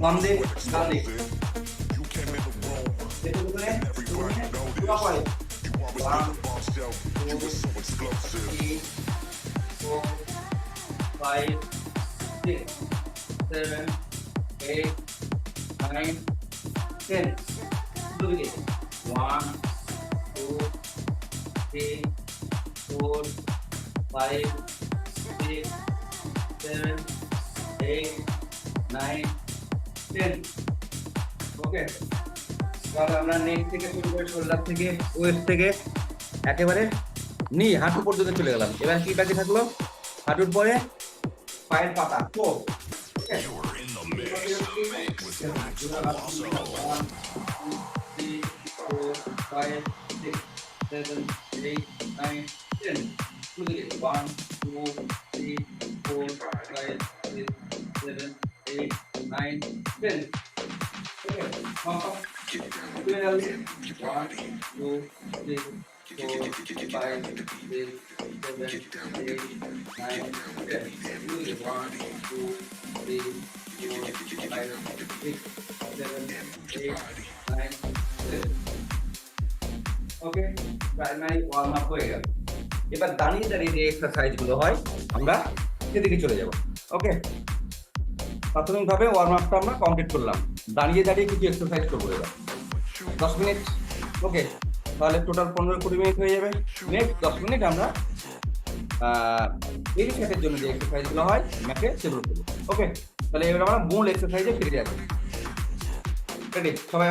বাম দিক ডান দিক দেখো কোথায় পুরো পড়ে 1 2 3 4 5 6 7 8 9 10 দুটো দিকে 1 2 3 4 5 6 7 8 9 10 ওকে। তাহলে আমরা নেক থেকে শুরু করে শোল্ডার থেকে ওয়েস্ট থেকে একেবারে নি হাঁটু পর্যন্ত চলে গেলাম। এবার কি বাকি থাকলো? হাঁটুর পরে পায়ের পাতা তো ওকে, প্রাইমারি ওয়ার্ম আপ হয়ে গেল। এবার দাঁড়িয়ে দাঁড়িয়ে যে এক্সারসাইজ গুলো হয় আমরা সেদিকে চলে যাব। ওকে, প্রাথমিকভাবে ওয়ার্ম আপটা আমরা কমপ্লিট করলাম। দাঁড়িয়ে দাঁড়িয়ে কিছু এক্সারসাইজ করবো এবার 10 মিনিট। ওকে, তাহলে টোটাল 15-20 মিনিট হয়ে যাবে। নেক্সট 10 মিনিট আমরা বেলি ফ্যাটের জন্য যে এক্সারসাইজগুলো হয় ম্যাটে সেগুলো করবো। ওকে, তাহলে এবার আমরা মূল এক্সারসাইজে ফিরে যাচ্ছি। রেডি সবাই?